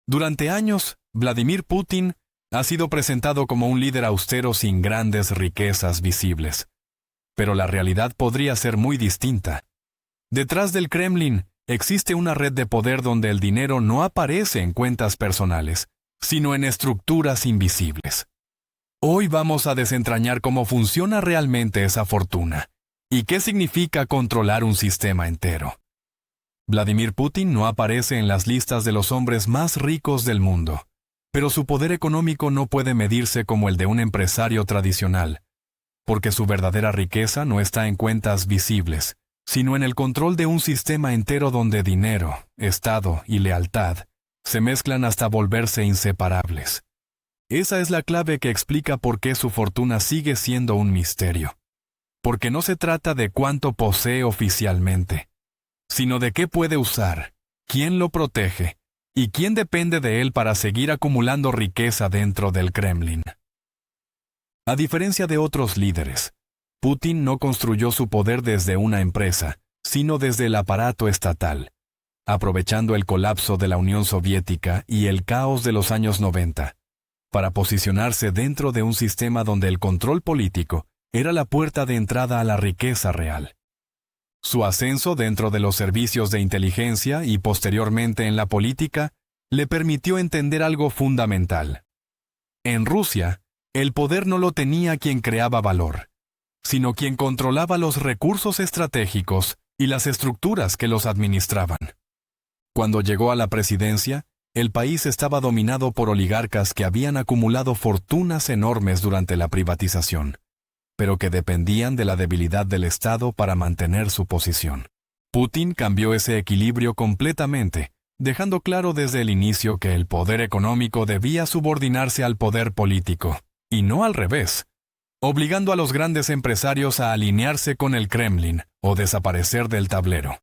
Durante años, Vladimir Putin ha sido presentado como un líder austero sin grandes riquezas visibles. Pero la realidad podría ser muy distinta. Detrás del Kremlin existe una red de poder donde el dinero no aparece en cuentas personales, sino en estructuras invisibles. Hoy vamos a desentrañar cómo funciona realmente esa fortuna y qué significa controlar un sistema entero. Vladimir Putin no aparece en las listas de los hombres más ricos del mundo, pero su poder económico no puede medirse como el de un empresario tradicional, porque su verdadera riqueza no está en cuentas visibles, sino en el control de un sistema entero donde dinero, Estado y lealtad se mezclan hasta volverse inseparables. Esa es la clave que explica por qué su fortuna sigue siendo un misterio. Porque no se trata de cuánto posee oficialmente, sino de qué puede usar, quién lo protege y quién depende de él para seguir acumulando riqueza dentro del Kremlin. A diferencia de otros líderes, Putin no construyó su poder desde una empresa, sino desde el aparato estatal, aprovechando el colapso de la Unión Soviética y el caos de los años 90, para posicionarse dentro de un sistema donde el control político era la puerta de entrada a la riqueza real. Su ascenso dentro de los servicios de inteligencia y posteriormente en la política le permitió entender algo fundamental. En Rusia, el poder no lo tenía quien creaba valor, sino quien controlaba los recursos estratégicos y las estructuras que los administraban. Cuando llegó a la presidencia, el país estaba dominado por oligarcas que habían acumulado fortunas enormes durante la privatización, pero que dependían de la debilidad del Estado para mantener su posición. Putin cambió ese equilibrio completamente, dejando claro desde el inicio que el poder económico debía subordinarse al poder político, y no al revés, obligando a los grandes empresarios a alinearse con el Kremlin o desaparecer del tablero.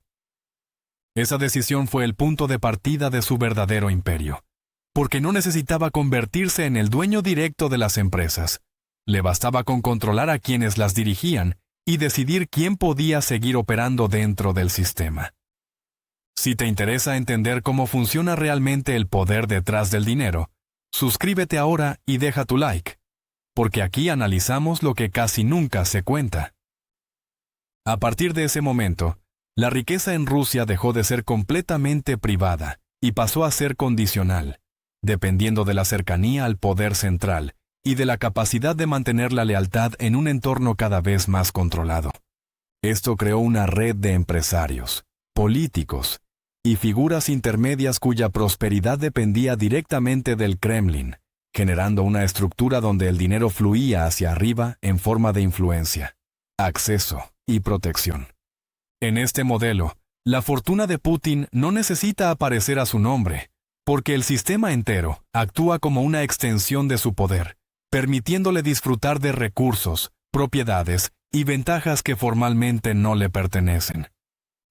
Esa decisión fue el punto de partida de su verdadero imperio, porque no necesitaba convertirse en el dueño directo de las empresas. Le bastaba con controlar a quienes las dirigían y decidir quién podía seguir operando dentro del sistema. Si te interesa entender cómo funciona realmente el poder detrás del dinero, suscríbete ahora y deja tu like, porque aquí analizamos lo que casi nunca se cuenta. A partir de ese momento, la riqueza en Rusia dejó de ser completamente privada y pasó a ser condicional, dependiendo de la cercanía al poder central y de la capacidad de mantener la lealtad en un entorno cada vez más controlado. Esto creó una red de empresarios, políticos y figuras intermedias cuya prosperidad dependía directamente del Kremlin, generando una estructura donde el dinero fluía hacia arriba en forma de influencia, acceso y protección. En este modelo, la fortuna de Putin no necesita aparecer a su nombre, porque el sistema entero actúa como una extensión de su poder, permitiéndole disfrutar de recursos, propiedades y ventajas que formalmente no le pertenecen.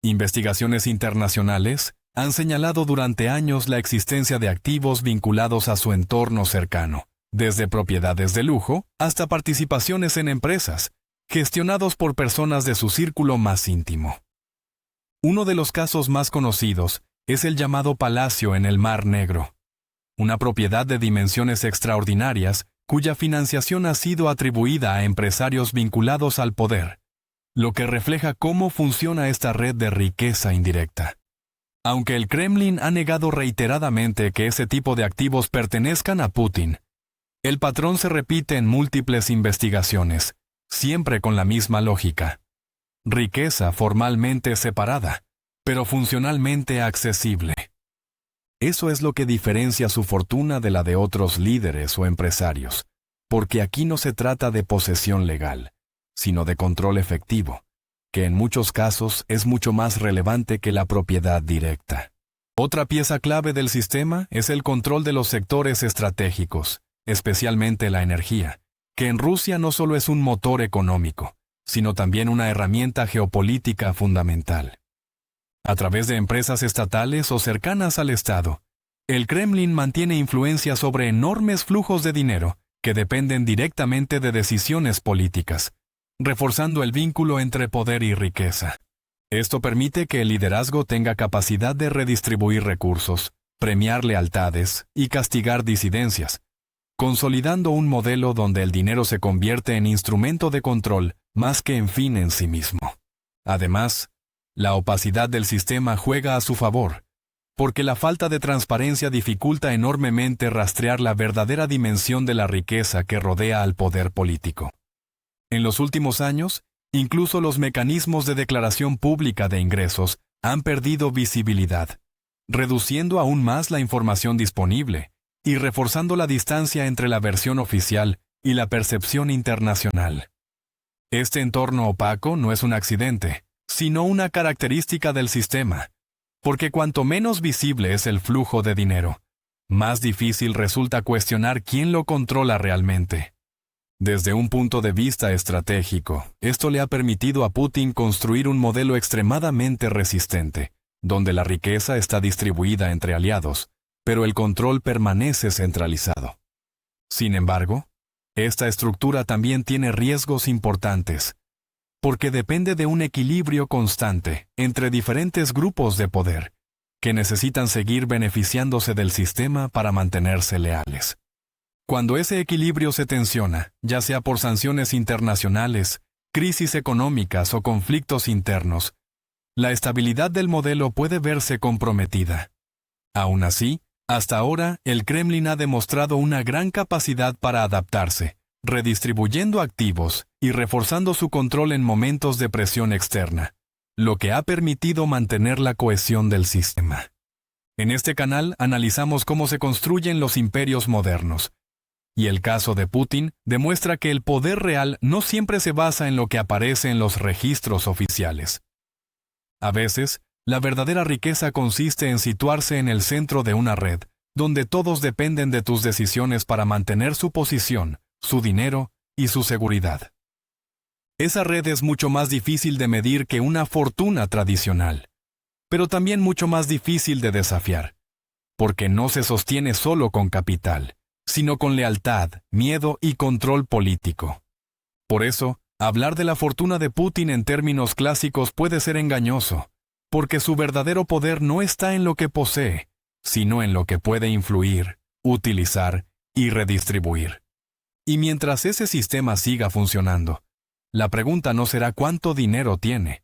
Investigaciones internacionales han señalado durante años la existencia de activos vinculados a su entorno cercano, desde propiedades de lujo hasta participaciones en empresas, gestionados por personas de su círculo más íntimo. Uno de los casos más conocidos es el llamado Palacio en el Mar Negro, una propiedad de dimensiones extraordinarias cuya financiación ha sido atribuida a empresarios vinculados al poder, lo que refleja cómo funciona esta red de riqueza indirecta. Aunque el Kremlin ha negado reiteradamente que ese tipo de activos pertenezcan a Putin, el patrón se repite en múltiples investigaciones, siempre con la misma lógica. Riqueza formalmente separada, pero funcionalmente accesible. Eso es lo que diferencia su fortuna de la de otros líderes o empresarios, porque aquí no se trata de posesión legal, sino de control efectivo, que en muchos casos es mucho más relevante que la propiedad directa. Otra pieza clave del sistema es el control de los sectores estratégicos, especialmente la energía, que en Rusia no solo es un motor económico, sino también una herramienta geopolítica fundamental. A través de empresas estatales o cercanas al Estado, el Kremlin mantiene influencia sobre enormes flujos de dinero que dependen directamente de decisiones políticas, reforzando el vínculo entre poder y riqueza. Esto permite que el liderazgo tenga capacidad de redistribuir recursos, premiar lealtades y castigar disidencias, consolidando un modelo donde el dinero se convierte en instrumento de control más que en fin en sí mismo. Además, la opacidad del sistema juega a su favor, porque la falta de transparencia dificulta enormemente rastrear la verdadera dimensión de la riqueza que rodea al poder político. En los últimos años, incluso los mecanismos de declaración pública de ingresos han perdido visibilidad, reduciendo aún más la información disponible y reforzando la distancia entre la versión oficial y la percepción internacional. Este entorno opaco no es un accidente, sino una característica del sistema, porque cuanto menos visible es el flujo de dinero, más difícil resulta cuestionar quién lo controla realmente. Desde un punto de vista estratégico, esto le ha permitido a Putin construir un modelo extremadamente resistente, donde la riqueza está distribuida entre aliados, pero el control permanece centralizado. Sin embargo, esta estructura también tiene riesgos importantes, porque depende de un equilibrio constante entre diferentes grupos de poder, que necesitan seguir beneficiándose del sistema para mantenerse leales. Cuando ese equilibrio se tensiona, ya sea por sanciones internacionales, crisis económicas o conflictos internos, la estabilidad del modelo puede verse comprometida. Aún así, hasta ahora, el Kremlin ha demostrado una gran capacidad para adaptarse, redistribuyendo activos y reforzando su control en momentos de presión externa, lo que ha permitido mantener la cohesión del sistema. En este canal analizamos cómo se construyen los imperios modernos, y el caso de Putin demuestra que el poder real no siempre se basa en lo que aparece en los registros oficiales. A veces, la verdadera riqueza consiste en situarse en el centro de una red, donde todos dependen de tus decisiones para mantener su posición, su dinero y su seguridad. Esa red es mucho más difícil de medir que una fortuna tradicional, pero también mucho más difícil de desafiar, porque no se sostiene solo con capital, sino con lealtad, miedo y control político. Por eso, hablar de la fortuna de Putin en términos clásicos puede ser engañoso, porque su verdadero poder no está en lo que posee, sino en lo que puede influir, utilizar y redistribuir. Y mientras ese sistema siga funcionando, la pregunta no será cuánto dinero tiene,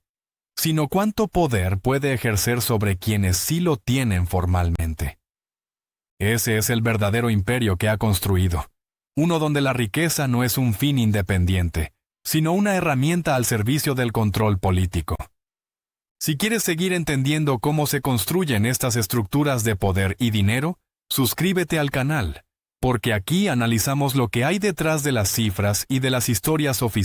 sino cuánto poder puede ejercer sobre quienes sí lo tienen formalmente. Ese es el verdadero imperio que ha construido, uno donde la riqueza no es un fin independiente, sino una herramienta al servicio del control político. Si quieres seguir entendiendo cómo se construyen estas estructuras de poder y dinero, suscríbete al canal, porque aquí analizamos lo que hay detrás de las cifras y de las historias oficiales.